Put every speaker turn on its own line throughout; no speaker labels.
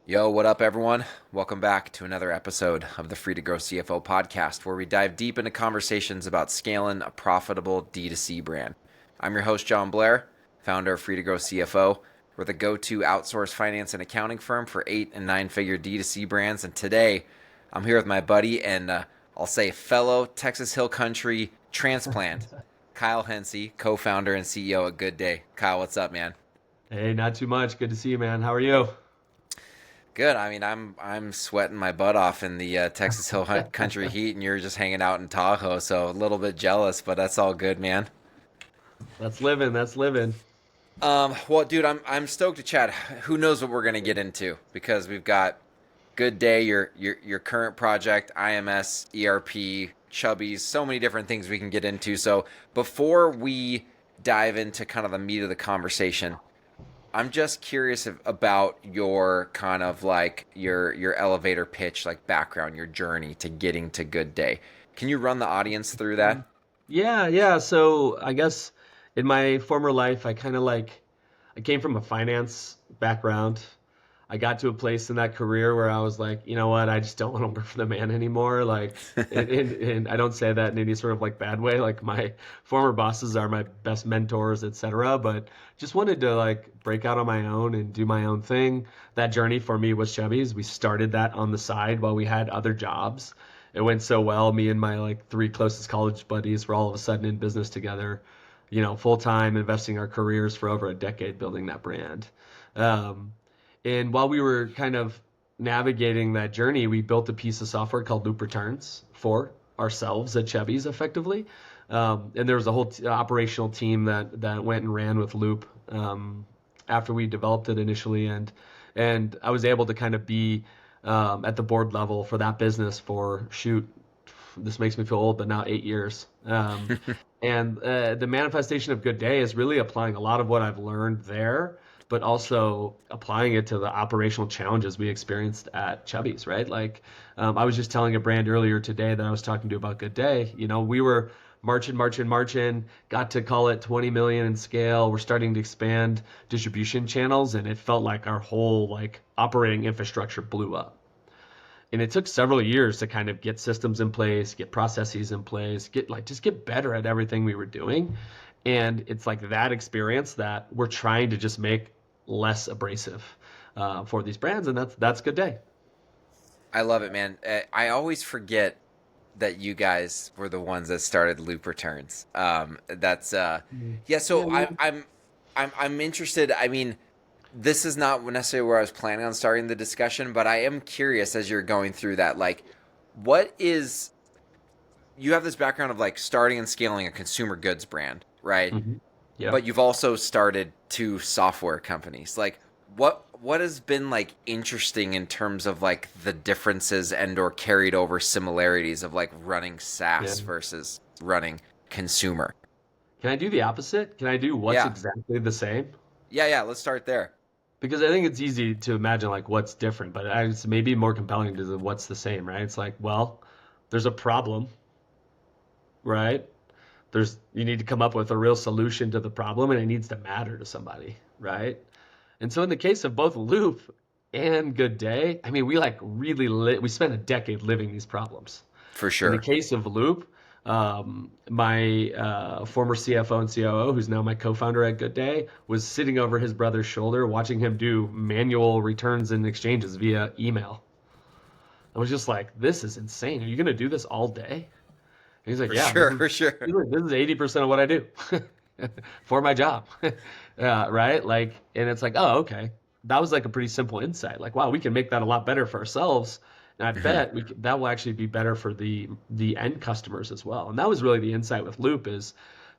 Yo, what up, everyone? Welcome back to another episode of the Free to Grow CFO podcast, where we dive deep into conversations about scaling a profitable D2C brand. I'm your host, Jon Blair, founder of Free to Grow CFO. We're the go-to outsourced finance and accounting firm for 8- and 9-figure D2C brands. And today, I'm here with my buddy and I'll say fellow Texas Hill Country transplant, Kyle Hency, co-founder and CEO of GoodDay. Kyle, what's up, man?
Hey, not too much. Good to see you, man. How are you?
Good. I mean, I'm sweating my butt off in the Texas Hill Country heat, and you're just hanging out in Tahoe, so a little bit jealous, but that's all good, man.
That's living. That's living.
Well, dude, I'm stoked to chat. Who knows what we're gonna get into because we've got GoodDay, your current project, IMS, ERP, Chubbies, so many different things we can get into. So before we dive into kind of the meat of the conversation, I'm just curious about your kind of like your elevator pitch, like background, your journey to getting to GoodDay. Can you run the audience through that?
Yeah. So I guess in my former life, I came from a finance background. I got to a place in that career where I was like, you know what, I just don't want to work for the man anymore. Like, and I don't say that in any sort of like bad way. Like my former bosses are my best mentors, etc. But just wanted to like break out on my own and do my own thing. That journey for me was Chubbies. We started that on the side while we had other jobs. It went so well. Me and my like three closest college buddies were all of a sudden in business together, full time, investing our careers for over a decade building that brand. Um, and while we were kind of navigating that journey, we built a piece of software called Loop Returns for ourselves at Chubbies effectively. And there was a whole operational team that went and ran with Loop after we developed it initially. And I was able to kind of be at the board level for that business for, this makes me feel old, but now 8 years. And the manifestation of GoodDay is really applying a lot of what I've learned there, but also applying it to the operational challenges we experienced at Chubbies, right? Like I was just telling a brand earlier today that I was talking to about GoodDay. We were marching, got to call it 20 million in scale. We're starting to expand distribution channels, and it felt like our whole like operating infrastructure blew up. And it took several years to kind of get systems in place, get processes in place, just get better at everything we were doing. And it's like that experience that we're trying to just make less abrasive for these brands, and that's GoodDay.
I love it, man. I always forget that you guys were the ones that started Loop Returns. That's yeah. So
Yeah,
I'm interested. I mean, this is not necessarily where I was planning on starting the discussion, but I am curious as you're going through that. Like, what is you have this background of like starting and scaling a consumer goods brand, right?
mhm. Yeah.
But you've also started two software companies. Like, what has been like interesting in terms of like the differences and or carried over similarities of like running
Yeah.
SaaS versus running consumer?
Can I do the opposite? Can I do what's
Yeah,
exactly the same?
yeah. Let's start there.
Because I think it's easy to imagine like what's different, but it's maybe more compelling to the what's the same, right? It's like, well, there's a problem, right? You need to come up with a real solution to the problem, and it needs to matter to somebody, right? And so in the case of both Loop and GoodDay, I mean, we like we spent a decade living these problems.
For
In the
sure.
case of Loop, my former CFO and COO, who's now my co-founder at GoodDay, was sitting over his brother's shoulder watching him do manual returns and exchanges via email. I was just like, this is insane. Are you going to do this all day? And he's like,
For
yeah,
sure, for sure.
this is 80% of what I do for my job. Right? Like, and it's like, oh, okay. That was like a pretty simple insight. Like, wow, we can make that a lot better for ourselves. And I
Mhm.
bet that will actually be better for the end customers as well. And that was really the insight with Loop is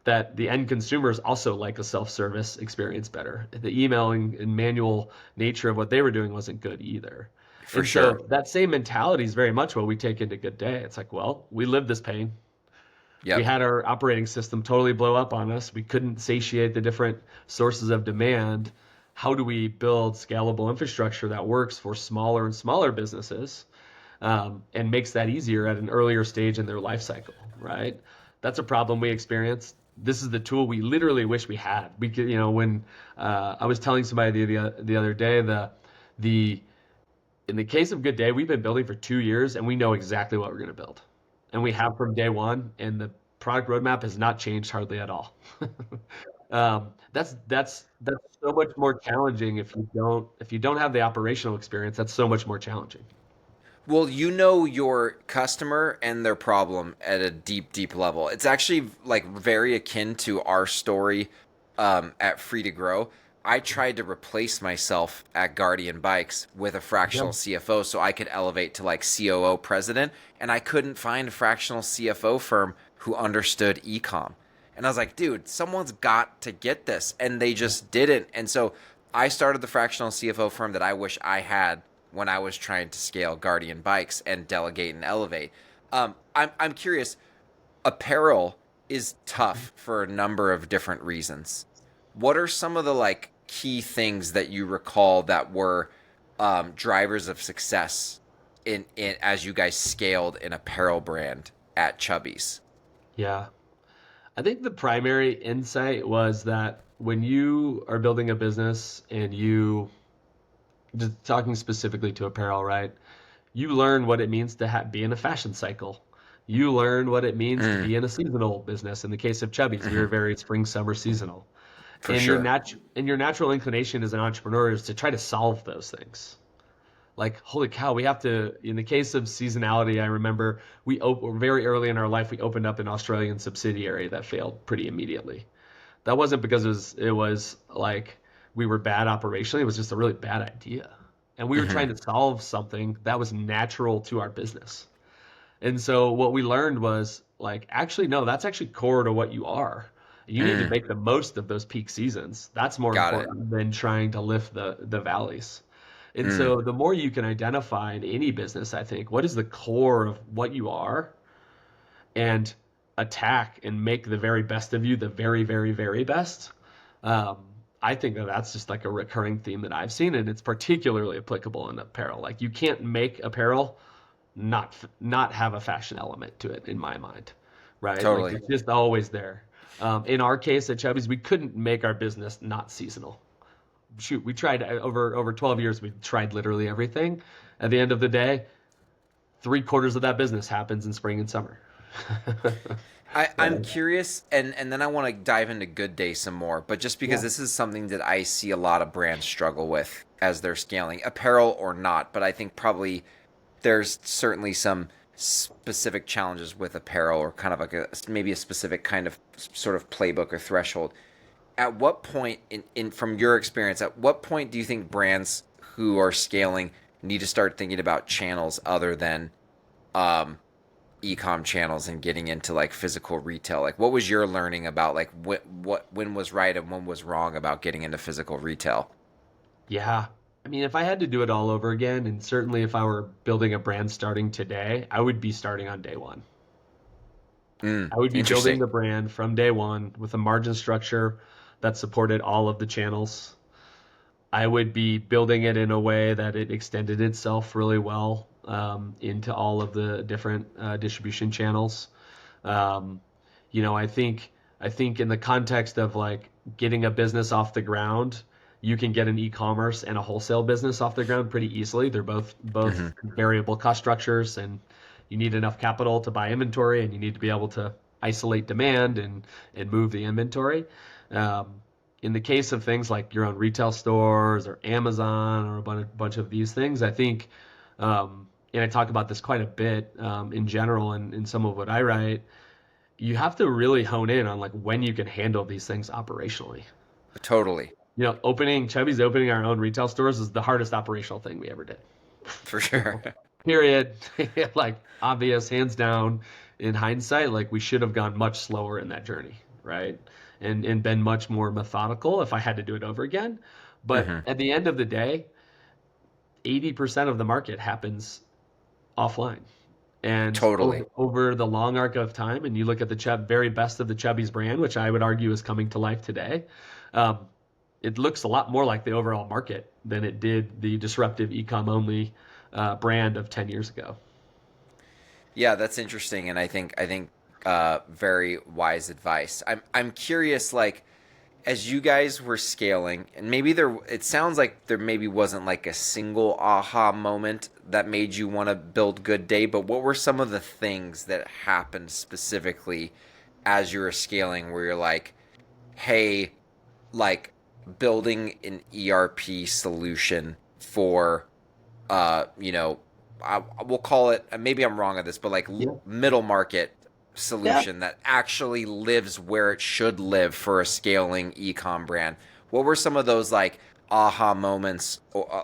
that the end consumers also like a self-service experience better. The emailing and manual nature of what they were doing wasn't good either.
For
And
sure.
so that same mentality is very much what we take into GoodDay. It's like, well, we lived this pain. We
Yep.
had our operating system totally blow up on us. We couldn't satiate the different sources of demand. How do we build scalable infrastructure that works for smaller and smaller businesses and makes that easier at an earlier stage in their life cycle, right? That's a problem we experienced. This is the tool we literally wish we had. When I was telling somebody the other day, the In the case of GoodDay, we've been building for 2 years and we know exactly what we're going to build. And we have from day one, and the product roadmap has not changed hardly at all. That's so much more challenging if you don't have the operational experience. That's so much more challenging.
Well, you know your customer and their problem at a deep, deep level. It's actually like very akin to our story at Free to Grow. I tried to replace myself at Guardian Bikes with a fractional
Yeah.
CFO so I could elevate to like COO president, and I couldn't find a fractional CFO firm who understood ecom. And I was like, dude, someone's got to get this. And they just didn't. And so I started the fractional CFO firm that I wish I had when I was trying to scale Guardian Bikes and delegate and elevate. I'm curious, apparel is tough for a number of different reasons. What are some of the like key things that you recall that were drivers of success in as you guys scaled an apparel brand at Chubbies?
Yeah. I think the primary insight was that when you are building a business and just talking specifically to apparel, right? You learn what it means to be in a fashion cycle. You learn what it means to
Mm,
be in a seasonal business. In the case of Chubbies, we were
hmm.
very spring, summer seasonal.
For sure.
And your natural inclination as an entrepreneur is to try to solve those things. Like, holy cow, we have to. In the case of seasonality, I remember very early in our life we opened up an Australian subsidiary that failed pretty immediately. That wasn't because it was like we were bad operationally. It was just a really bad idea, and we were trying
Hmm.
to solve something that was natural to our business. And so what we learned was like, actually, no, that's actually core to what you are. You need to
Mm,
make the most of those peak seasons. That's more
got it.
important than trying to lift the valleys. And
Mm,
so the more you can identify in any business, I think, what is the core of what you are and attack and make the very best of you the very, very, very best. Um, I think that that's just like a recurring theme that I've seen, and it's particularly applicable in apparel. Like you can't make apparel not have a fashion element to it in my mind, right? Like
totally.
it's just always there. In our case at Chubby's, we couldn't make our business not seasonal. Shoot, we tried over 12 years. We tried literally everything. At the end of the day, 3/4 of that business happens in spring and summer.
I'm
So
curious, and then I want to dive into GoodDay some more, but just because
yeah,
this is something that I see a lot of brands struggle with as they're scaling, apparel or not, but I think probably there's certainly some specific challenges with apparel or kind of like maybe a specific kind of sort of playbook or threshold. At what point in from your experience, at what point do you think brands who are scaling need to start thinking about channels other than um, e-com channels and getting into like physical retail? Like what was your learning about like what when was right and when was wrong about getting into physical retail?
yeah. I mean, if I had to do it all over again, and certainly if I were building a brand starting today, I would be starting on day one.
Mm,
I would be building
interesting.
the brand from day one with a margin structure that supported all of the channels. I would be building it in a way that it extended itself really well into all of the different distribution channels. Um, I think in the context of like getting a business off the ground, you can get an e-commerce and a wholesale business off the ground pretty easily. They're both
Hmm.
variable cost structures, and you need enough capital to buy inventory, and you need to be able to isolate demand and move the inventory. Um, in the case of things like your own retail stores or Amazon or a bunch of these things, I think, and I talk about this quite a bit in general and in some of what I write, you have to really hone in on like when you can handle these things operationally.
Totally.
Opening Chubby's opening our own retail stores is the hardest operational thing we ever did.
For sure.
Period. Like obvious, hands down. In hindsight, like we should have gone much slower in that journey, right? And been much more methodical if I had to do it over again. But
Hmm.
at the end of the day, 80% of the market happens offline. And
Totally.
over the long arc of time, and you look at the very best of the Chubby's brand, which I would argue is coming to life today, um, it looks a lot more like the overall market than it did the disruptive ecom only brand of 10 years ago.
Yeah, that's interesting, and I think very wise advice. I'm curious, like as you guys were scaling, and maybe it sounds like there maybe wasn't like a single aha moment that made you want to build GoodDay, but what were some of the things that happened specifically as you were scaling where you're like, hey, like building an ERP solution for, you know, we'll call it, maybe I'm wrong on this, but like
Yeah.
middle market
Yeah.
solution that actually lives where it should live for a scaling ecom brand. What were some of those like aha moments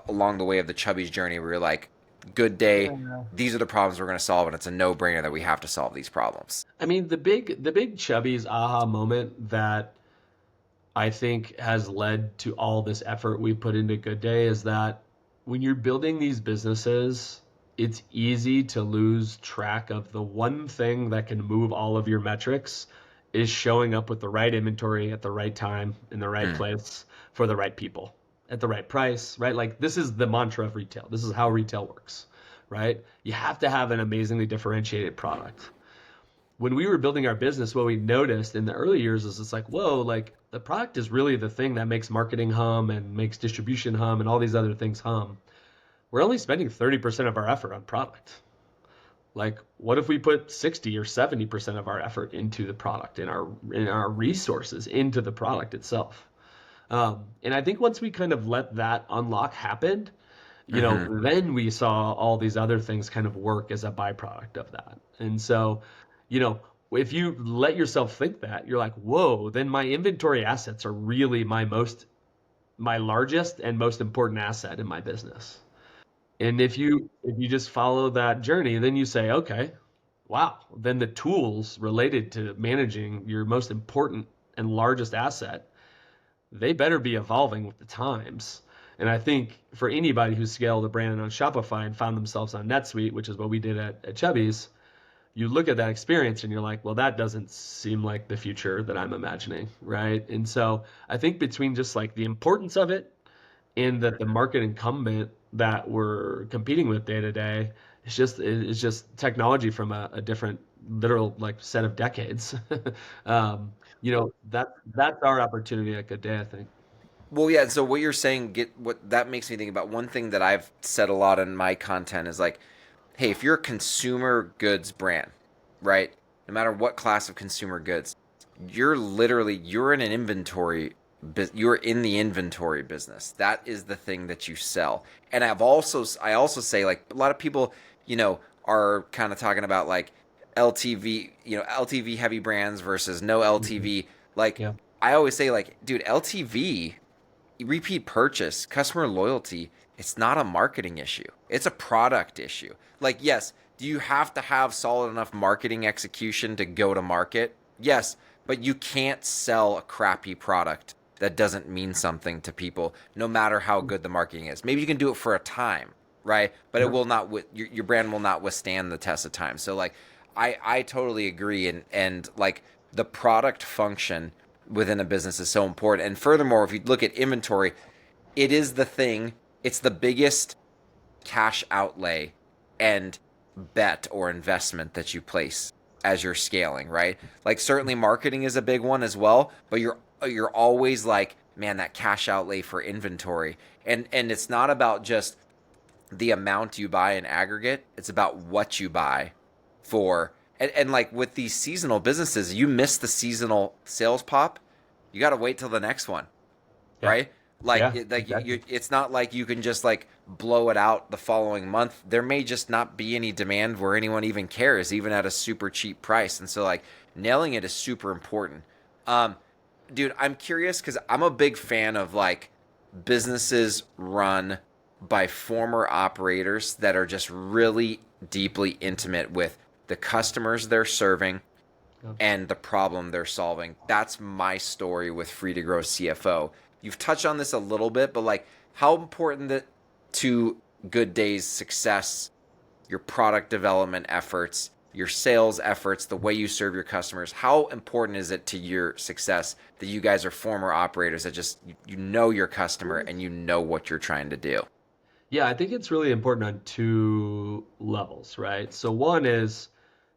along the way of the Chubbies journey where you're like, GoodDay,
Yeah.
these are the problems we're going to solve, and it's a no-brainer that we have to solve these problems?
I mean, the big Chubby's aha moment that I think has led to all this effort we put into GoodDay is that when you're building these businesses, it's easy to lose track of the one thing that can move all of your metrics is showing up with the right inventory at the right time in the right
Hmm.
place for the right people at the right price, right? Like this is the mantra of retail. This is how retail works, right? You have to have an amazingly differentiated product. When we were building our business, what we noticed in the early years is it's like, whoa, like the product is really the thing that makes marketing hum and makes distribution hum and all these other things hum. We're only spending 30% of our effort on product. Like, what if we put 60 or 70% of our effort into the product, in our resources into the product itself? And I think once we kind of let that unlock happen,
Mm-hmm.
then we saw all these other things kind of work as a byproduct of that. And so, you know, if you let yourself think that, you're like, whoa, then my inventory assets are really my largest and most important asset in my business. And if you just follow that journey, then you say, okay, wow, then the tools related to managing your most important and largest asset, they better be evolving with the times. And I think for anybody who's scaled a brand on Shopify and found themselves on NetSuite, which is what we did at Chubbies, you look at that experience and you're like, well, that doesn't seem like the future that I'm imagining, right? And so I think between just like the importance of it and that the market incumbent that we're competing with day to day, it's just technology from a different literal like set of decades. That's our opportunity at GoodDay, I think.
Well, yeah. So what you're saying, get what that makes me think about. One thing that I've said a lot in my content is like, hey, if you're a consumer goods brand, right? No matter what class of consumer goods, you're in an inventory. You're in the inventory business. That is the thing that you sell. And I also say like a lot of people, are kind of talking about like LTV, LTV heavy brands versus no
Mhm.
LTV. Like
Yeah.
I always say, like, dude, LTV, repeat purchase, customer loyalty, it's not a marketing issue. It's a product issue. Like, yes, do you have to have solid enough marketing execution to go to market? Yes, but you can't sell a crappy product that doesn't mean something to people, no matter how good the marketing is. Maybe you can do it for a time, right? But it
Yeah.
will not. Your brand will not withstand the test of time. So, like, I totally agree, and like the product function within a business is so important. And furthermore, if you look at inventory, it is the thing, it's the biggest cash outlay and bet or investment that you place as you're scaling, right? Like certainly marketing is a big one as well, but you're always like, man, that cash outlay for inventory. And it's not about just the amount you buy in aggregate, it's about what you buy for. And like with these seasonal businesses, you miss the seasonal sales pop, you got to wait till the next one,
Yeah.
right? Like
Yeah. Exactly.
it's not like you can just like blow it out the following month. There may just not be any demand where anyone even cares, even at a super cheap price. And so like nailing it is super important. Um, Dude, I'm curious because I'm a big fan of like businesses run by former operators that are just really deeply intimate with the customers they're serving
Yeah.
and the problem they're solving. That's my story with Free to Grow CFO. You've touched on this a little bit, but like how important that to GoodDay's success, your product development efforts, your sales efforts, the way you serve your customers, how important is it to your success that you guys are former operators that just you know your customer and you know what you're trying to do?
Yeah, I think it's really important on two levels, right? So one is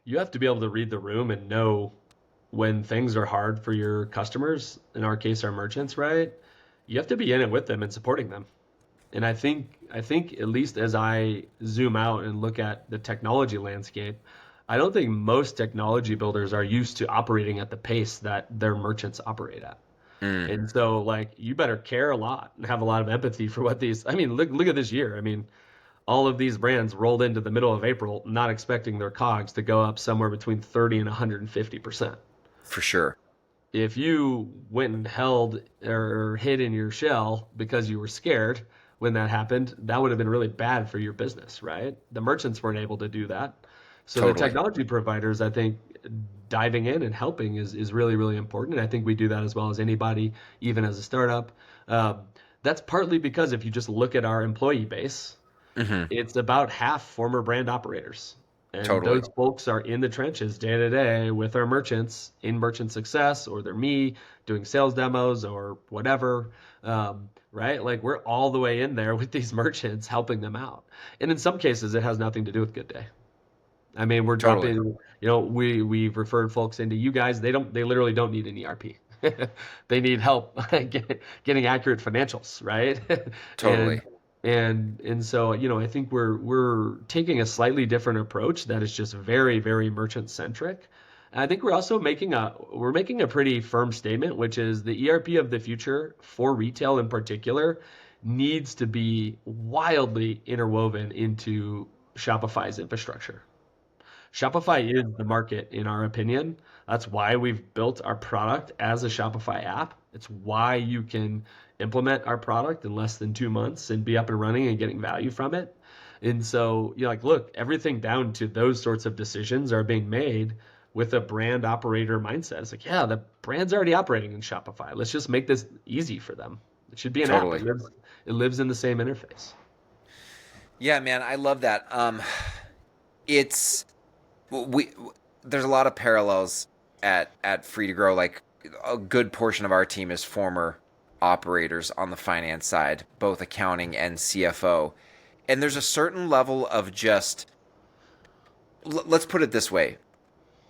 you have to be able to read the room and know when things are hard for your customers, in our case, our merchants, right? You have to be in it with them and supporting them. And I think at least as I zoom out and look at the technology landscape, I don't think most technology builders are used to operating at the pace that their merchants operate at.
Mm,
And so like you better care a lot and have a lot of empathy for what these, I mean, look at this year. I mean, all of these brands rolled into the middle of April not expecting their COGS to go up somewhere between 30 and 150%.
for sure.
If you went and held or hid in your shell because you were scared when that happened, that would have been really bad for your business, right? The merchants weren't able to do that. So the
Totally.
technology providers, I think, diving in and helping is really, really important. And I think we do that as well as anybody, even as a startup. Um, that's partly because if you just look at our employee base,
Hmm.
it's about half former brand operators. And
Totally.
those folks are in the trenches day to day with our merchants in merchant success, or they're me doing sales demos or whatever. Right? Like we're all the way in there with these merchants helping them out. And in some cases, it has nothing to do with GoodDay. I mean, we're
Totally.
dropping, we've referred folks into you guys. They literally don't need an ERP. They need help getting accurate financials, right?
Totally.
And and so, I think we're taking a slightly different approach that is just very, very merchant centric. And I think we're making a pretty firm statement, which is the ERP of the future for retail in particular needs to be wildly interwoven into Shopify's infrastructure. Shopify is the market, in our opinion. That's why we've built our product as a Shopify app. It's why you can implement our product in less than 2 months and be up and running and getting value from it. And so you're like, look, everything down to those sorts of decisions are being made with a brand operator mindset. It's like, yeah, the brand's already operating in Shopify. Let's just make this easy for them. It should be an app.
Totally.
It lives in the same interface.
Yeah, man, I love that. It's we there's a lot of parallels at Free to Grow. Like a good portion of our team is former operators on the finance side, both accounting and CFO. And there's a certain level of just let's put it this way.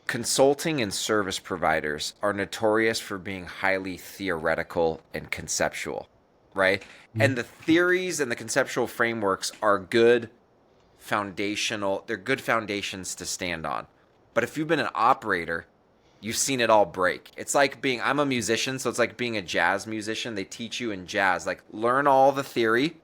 Consulting and service providers are notorious for being highly theoretical and conceptual, right? And the theories and the conceptual frameworks are good foundational, they're good foundations to stand on. But if you've been an operator, you've seen it all break. It's like I'm a musician, so it's like being a jazz musician. They teach you in jazz, like learn all the theory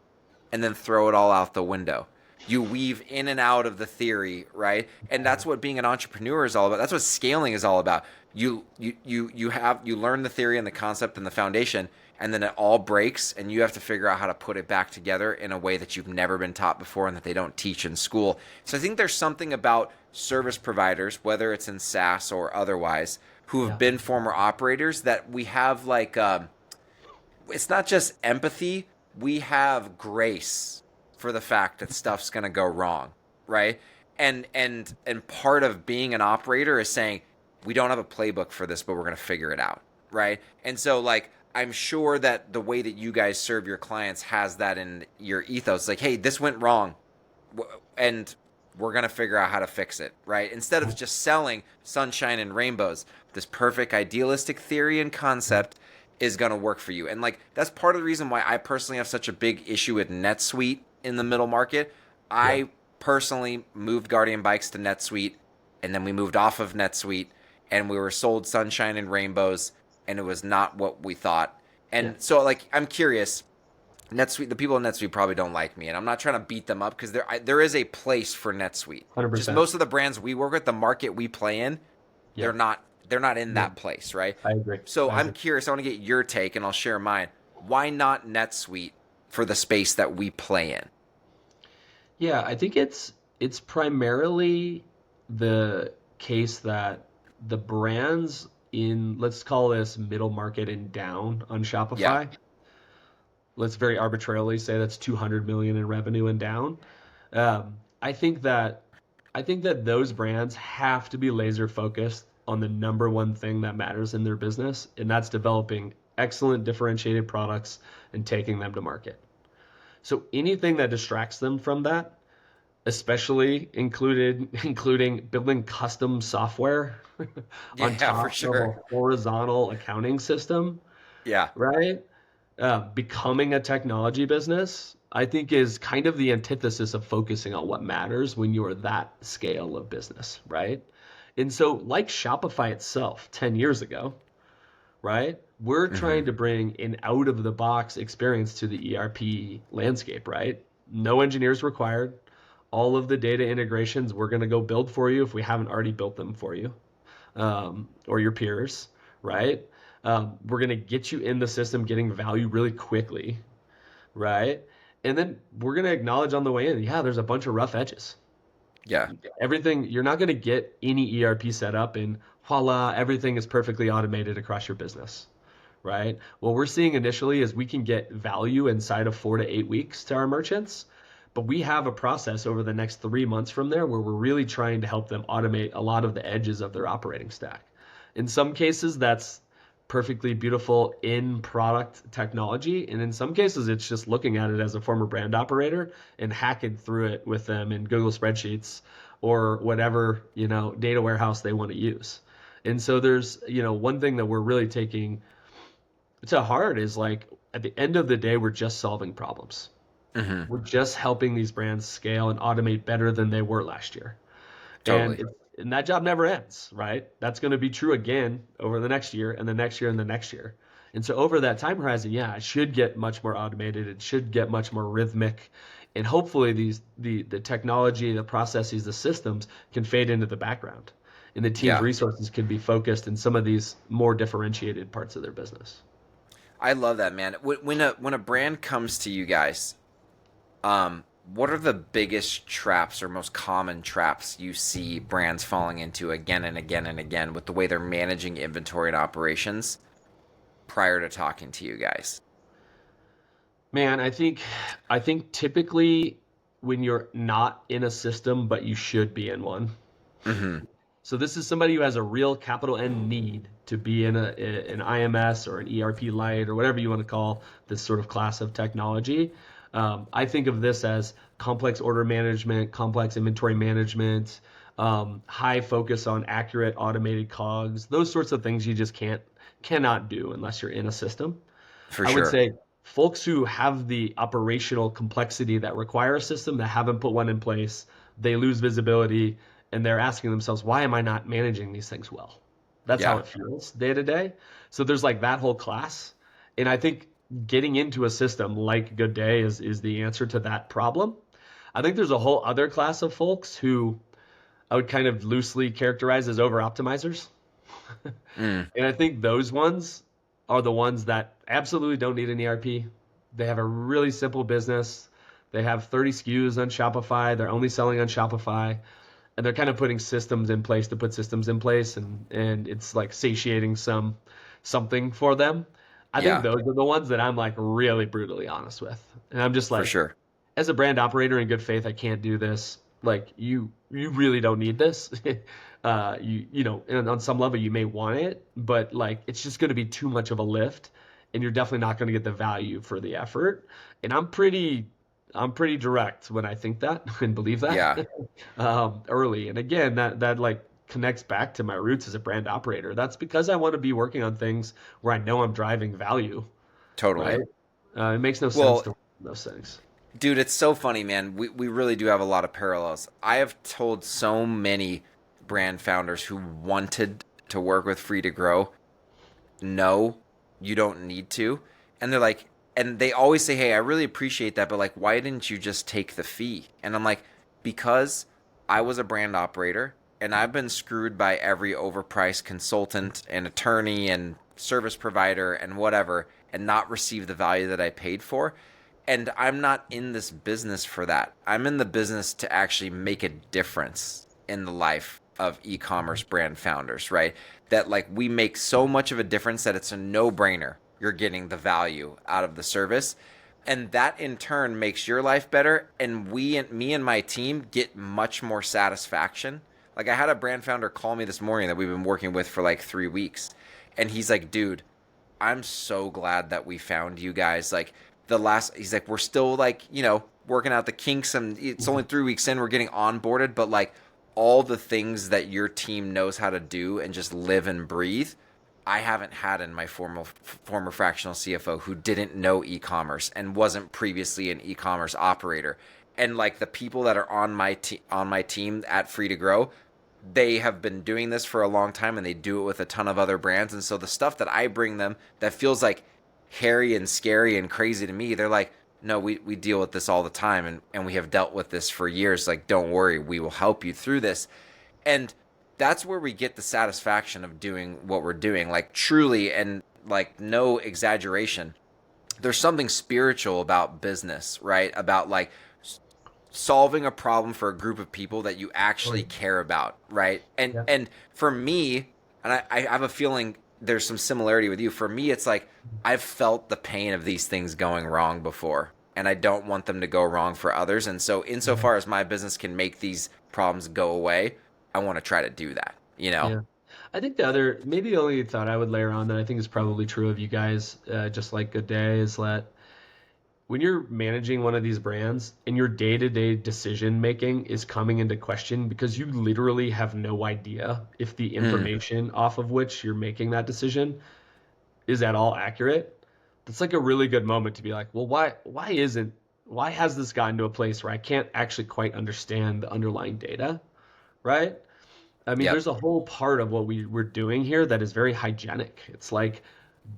and then throw it all out the window. You weave in and out of the theory, right? And that's what being an entrepreneur is all about. That's what scaling is all about. You learn the theory and the concept and the foundation, and then it all breaks, and you have to figure out how to put it back together in a way that you've never been taught before and that they don't teach in school. So I think there's something about service providers, whether it's in SaaS or otherwise, who have
Yeah.
been former operators that we have like it's not just empathy, we have grace for the fact that stuff's going to go wrong, right? And part of being an operator is saying we don't have a playbook for this, but we're going to figure it out, right? And so like I'm sure that the way that you guys serve your clients has that in your ethos. Like, hey, this went wrong, and we're going to figure out how to fix it, right? Instead of just selling sunshine and rainbows, this perfect idealistic theory and concept is going to work for you. And like that's part of the reason why I personally have such a big issue with NetSuite in the middle market.
Yeah.
I personally moved Guardian Bikes to NetSuite, and then we moved off of NetSuite, and we were sold sunshine and rainbows, and it was not what we thought.
Yeah.
And so like I'm curious, NetSuite, the people in NetSuite probably don't like me, and I'm not trying to beat them up because there is a place for NetSuite. Just
100%.
most of the brands we work with, the market we play in,
Yeah.
they're not in
Yeah.
that place, right?
I agree.
So
I
I'm
agree.
curious. I want to get your take, and I'll share mine. Why not NetSuite for the space that we play in?
Yeah, I think it's primarily the case that the brands in, let's call this middle market and down on
Yeah,
Shopify. Let's very arbitrarily say that's 200 million in revenue and down. Um, I think that I think that those brands have to be laser focused on the number one thing that matters in their business, and that's developing excellent differentiated products and taking them to market. So anything that distracts them from that especially including building custom software on
Yeah, for
top of a
sure.
horizontal accounting system,
Yeah.
right? Becoming a technology business, I think, is kind of the antithesis of focusing on what matters when you're that scale of business, right? And so, like Shopify itself 10 years ago, right? We're
Hmm.
trying to bring an out of the box experience to the ERP landscape, right? No engineers required. All of the data integrations we're going to go build for you if we haven't already built them for you, or your peers, right? We're going to get you in the system getting value really quickly, right? And then we're going to acknowledge on the way in, yeah, there's a bunch of rough edges.
Yeah.
Everything, you're not going to get any ERP set up and voila, everything is perfectly automated across your business, right? What we're seeing initially is we can get value inside of 4 to 8 weeks to our merchants, but we have a process over the next 3 months from there where we're really trying to help them automate a lot of the edges of their operating stack. In some cases, that's perfectly beautiful in product technology. And in some cases, it's just looking at it as a former brand operator and hacking through it with them in Google spreadsheets or whatever, data warehouse they want to use. And so there's, one thing that we're really taking to heart is like at the end of the day, we're just solving problems.
Hmm.
We're just helping these brands scale and automate better than they were last year. And
Totally.
and that job never ends, right? That's going to be true again over the next year and the next year and the next year. And so over that time horizon, yeah, it should get much more automated. It should get much more rhythmic. And hopefully the technology, the processes, the systems can fade into the background. And the team's
Yeah.
resources can be focused in some of these more differentiated parts of their business.
I love that, man. When a brand comes to you guys, what are the biggest traps or most common traps you see brands falling into again and again and again with the way they're managing inventory and operations prior to talking to you guys?
Man, I think typically when you're not in a system, but you should be in one.
Hmm.
So this is somebody who has a real capital N need to be in an IMS or an ERP Lite or whatever you want to call this sort of class of technology. I think of this as complex order management, complex inventory management, high focus on accurate automated COGS, those sorts of things you just cannot do unless you're in a system.
For
I would
sure.
say folks who have the operational complexity that require a system that haven't put one in place, they lose visibility and they're asking themselves, why am I not managing these things well? That's how
Yeah.
it feels day to day. So there's like that whole class. And I think getting into a system like GoodDay is the answer to that problem. I think there's a whole other class of folks who I would kind of loosely characterize as over optimizers.
Mm.
And I think those ones are the ones that absolutely don't need an ERP. They have a really simple business. They have 30 SKUs on Shopify. They're only selling on Shopify. And they're kind of putting systems in place to put systems in place and it's like satiating something for them. I think
Yeah.
those are the ones that I'm like really brutally honest with. And I'm just
For
like,
sure.
as a brand operator in good faith, I can't do this. Like you really don't need this. And on some level you may want it, but like it's just going to be too much of a lift, and you're definitely not going to get the value for the effort. And I'm pretty direct when I think that and believe that
Yeah.
early. And again, that like connects back to my roots as a brand operator. That's because I want to be working on things where I know I'm driving value, right?
Totally.
It makes no sense
Well,
to those things.
dude, it's so funny, man. We really do have a lot of parallels. I have told so many brand founders who wanted to work with Free to Grow, no, you don't need to. And they're like, and they always say, hey, I really appreciate that, but like, why didn't you just take the fee? And I'm like, because I was a brand operator and I've been screwed by every overpriced consultant and attorney and service provider and whatever and not received the value that I paid for. And I'm not in this business for that. I'm in the business to actually make a difference in the life of e-commerce brand founders, right? That like we make so much of a difference that it's a no-brainer. You're getting the value out of the service. And that in turn makes your life better. And me and my team get much more satisfaction. Like I had a brand founder call me this morning that we've been working with for like 3 weeks. And he's like, dude, I'm so glad that we found you guys. Like he's like, we're still like, working out the kinks, and it's only 3 weeks in, we're getting onboarded, but like all the things that your team knows how to do and just live and breathe, I haven't had in my former fractional CFO who didn't know e-commerce and wasn't previously an e-commerce operator. And like the people that are on my team at Free to Grow, they have been doing this for a long time and they do it with a ton of other brands. And so the stuff that I bring them that feels like hairy and scary and crazy to me, they're like, no, we deal with this all the time, and we have dealt with this for years. Like, don't worry, we will help you through this. And that's where we get the satisfaction of doing what we're doing, like truly, and like no exaggeration. There's something spiritual about business, right? About like solving a problem for a group of people that you actually care about, right? And for me, and I have a feeling there's some similarity with you. For me, it's like I've felt the pain of these things going wrong before, and I don't want them to go wrong for others. And so insofar as my business can make these problems go away, I want to try to do that, you know?
Yeah. I think maybe the only thought I would layer on that I think is probably true of you guys, just like GoodDay, is that when you're managing one of these brands and your day-to-day decision making is coming into question because you literally have no idea if the information off of which you're making that decision is at all accurate, that's like a really good moment to be like, well, why has this gotten to a place where I can't actually quite understand the underlying data, right? I mean, there's a whole part of what we're doing here that is very hygienic. It's like,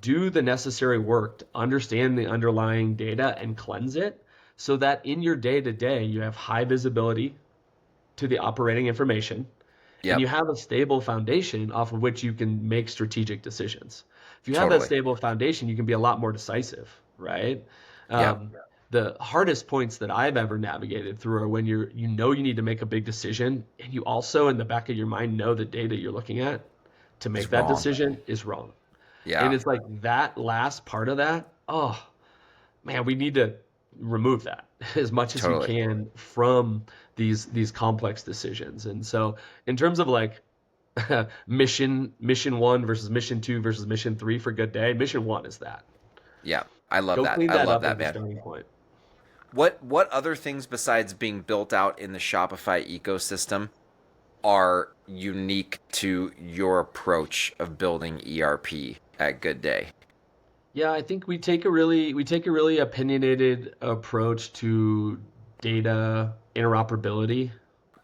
do the necessary work to understand the underlying data and cleanse it so that in your day-to-day you have high visibility to the operating information and you have a stable foundation off of which you can make strategic decisions. If you have that stable foundation, you can be a lot more decisive, right? The hardest points that I've ever navigated through are when you need to make a big decision and you also in the back of your mind know the data you're looking at to make that decision is wrong. Yeah. And it's like that last part of that, oh man, we need to remove that as much as we can from these complex decisions. And so in terms of like mission 1 versus mission 2 versus mission 3 for GoodDay, mission 1 is that.
Yeah, I love that.
I love that,
man.
Starting point.
What other things besides being built out in the Shopify ecosystem are unique to your approach of building ERP at GoodDay?
Yeah, I think we take a really opinionated approach to data interoperability.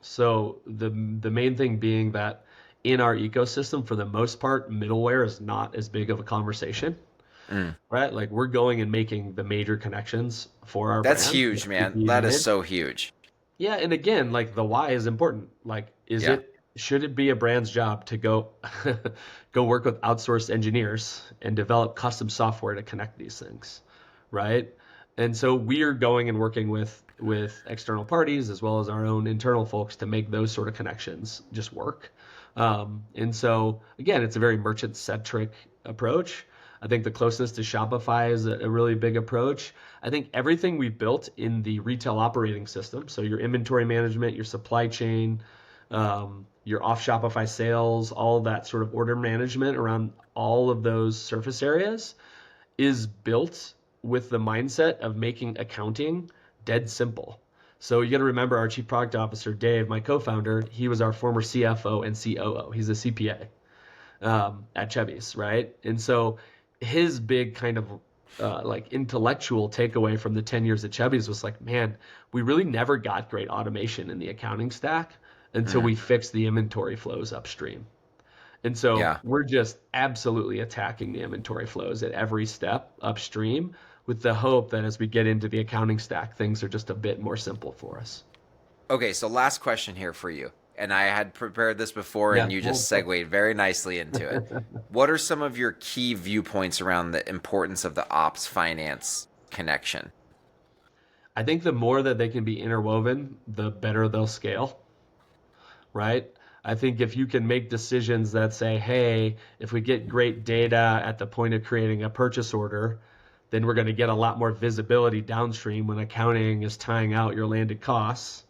So the main thing being that in our ecosystem, for the most part, middleware is not as big of a conversation. Right? Like we're going and making the major connections for our
That's
brand.
huge, man. That is so huge.
Yeah, and again, like the why is important. Like should it be a brand's job to go work with outsourced engineers and develop custom software to connect these things, right? And so we are going and working with external parties as well as our own internal folks to make those sort of connections just work. And so again, it's a very merchant-centric approach. I think the closeness to Shopify is a really big approach. I think everything we built in the retail operating system, so your inventory management, your supply chain, your off Shopify sales, all that sort of order management around all of those surface areas is built with the mindset of making accounting dead simple. So you got to remember our chief product officer, Dave, my co-founder, he was our former CFO and COO. He's a CPA at Chubbies, right? And so his big kind of like intellectual takeaway from the 10 years at Chubbies was like, man, we really never got great automation in the accounting stack until we fixed the inventory flows upstream. And so we're just absolutely attacking the inventory flows at every step upstream with the hope that as we get into the accounting stack, things are just a bit more simple for us.
Okay, so last question here for you. And I had prepared this before, and you just segued very nicely into it. What are some of your key viewpoints around the importance of the ops finance connection?
I think the more that they can be interwoven, the better they'll scale, right? I think if you can make decisions that say, hey, if we get great data at the point of creating a purchase order, then we're going to get a lot more visibility downstream when accounting is tying out your landed costs.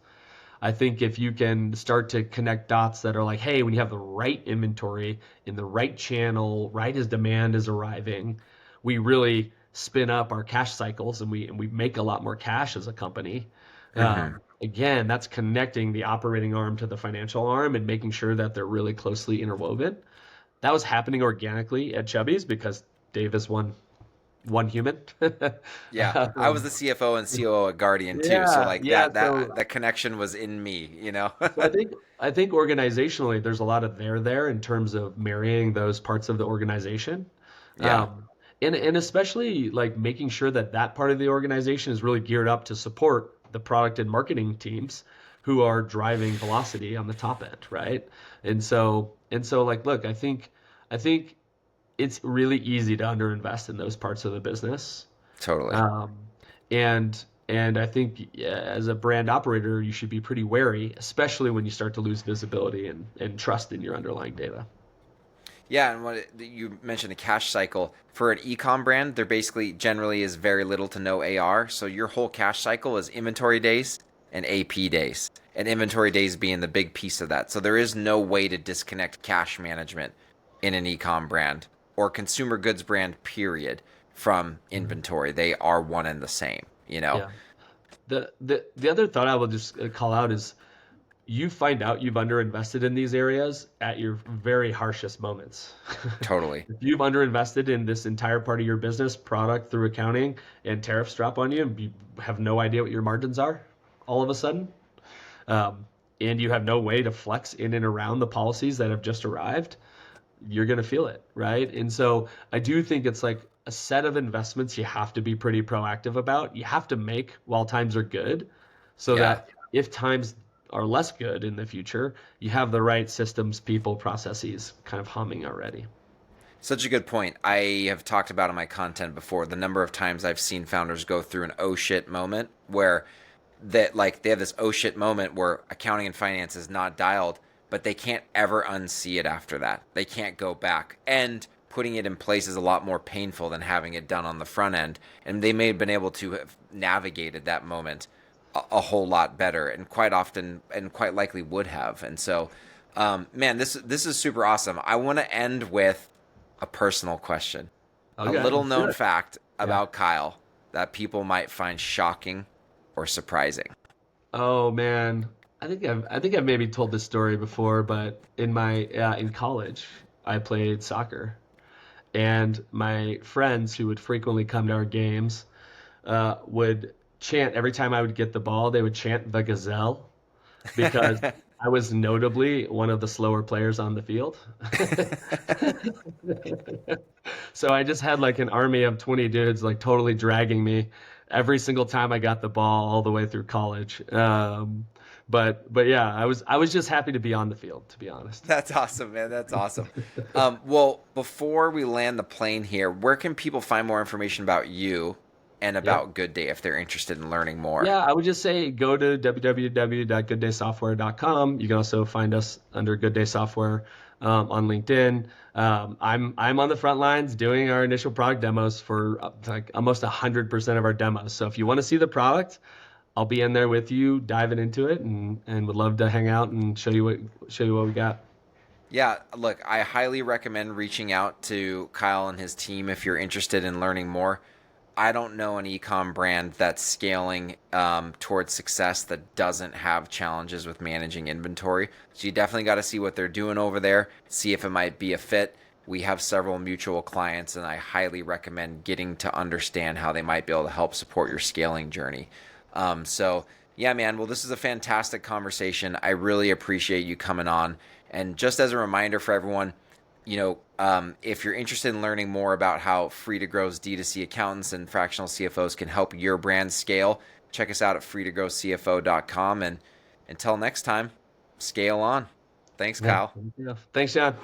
I think if you can start to connect dots that are like, hey, when you have the right inventory in the right channel, right as demand is arriving, we really spin up our cash cycles and we make a lot more cash as a company.
Hmm.
Again, that's connecting the operating arm to the financial arm and making sure that they're really closely interwoven. That was happening organically at Chubbies because Dave is one human.
Yeah, I was
Um,
the CFO and COO at Guardian too, so
yeah,
like
yeah.
that connection was in me, you know.
So I think organizationally, there's a lot of there in terms of marrying those parts of the organization,
Yeah,
and especially like making sure that that part of the organization is really geared up to support the product and marketing teams who are driving velocity on the top end, right? And so like, look, I think it's really easy to underinvest in those parts of the business.
totally.
Um, and I think yeah, as a brand operator, you should be pretty wary, especially when you start to lose visibility and trust in your underlying data.
Yeah, and you mentioned a cash cycle for an e-com brand, there basically generally is very little to no AR. So your whole cash cycle is inventory days and AP days, and inventory days being the big piece of that. So there is no way to disconnect cash management in an e-com brand or consumer goods brand, period, from
Mhm.
inventory. They are one and the same, you know?
Yeah. The other thought I will just call out is you find out you've underinvested in these areas at your very harshest moments.
Totally.
If you've underinvested in this entire part of your business, product through accounting, and tariffs drop on you, and you have no idea what your margins are all of a sudden, um, and you have no way to flex in and around the policies that have just arrived, you're going to feel it, right? And so I do think it's like a set of investments you have to be pretty proactive about. You have to make while times are good so
Yeah.
that if times are less good in the future, you have the right systems, people, processes kind of humming already.
Such a good point. I have talked about in my content before the number of times I've seen founders go through an oh shit moment where that like they have this oh shit moment where accounting and finance is not dialed, but they can't ever unsee it after that. They can't go back. And putting it in place is a lot more painful than having it done on the front end. And they may have been able to have navigated that moment a whole lot better, and quite often and quite likely would have. And so, man, this is super awesome. I want to end with a personal question, a
Okay,
little
let's do
known
it.
fact
Yeah.
about Kyle that people might find shocking or surprising.
Oh man, I think I've maybe told this story before, but in college, I played soccer, and my friends who would frequently come to our games would chant every time I would get the ball. They would chant the gazelle because I was notably one of the slower players on the field. So I just had like an army of 20 dudes like totally dragging me every single time I got the ball all the way through college. But yeah, I was just happy to be on the field, to be honest.
That's awesome, man. That's awesome. Well, before we land the plane here, where can people find more information about you and
Yep.
about GoodDay if they're interested in learning more?
Yeah, I would just say go to www.gooddaysoftware.com. You can also find us under Good Day Software on LinkedIn. I'm on the front lines doing our initial product demos for like almost 100% of our demos. So if you want to see the product, I'll be in there with you, diving into it, and would love to hang out and show you what we got.
Yeah, look, I highly recommend reaching out to Kyle and his team if you're interested in learning more. I don't know an ecom brand that's scaling towards success that doesn't have challenges with managing inventory. So you definitely got to see what they're doing over there, see if it might be a fit. We have several mutual clients, and I highly recommend getting to understand how they might be able to help support your scaling journey. So, yeah, man. Well, this is a fantastic conversation. I really appreciate you coming on. And just as a reminder for everyone, if you're interested in learning more about how Free to Grow's D2C accountants and fractional CFOs can help your brand scale, check us out at freetogrowcfo.com. And until next time, scale on. Thanks,
Yeah.
Kyle.
Yeah. Thanks, John.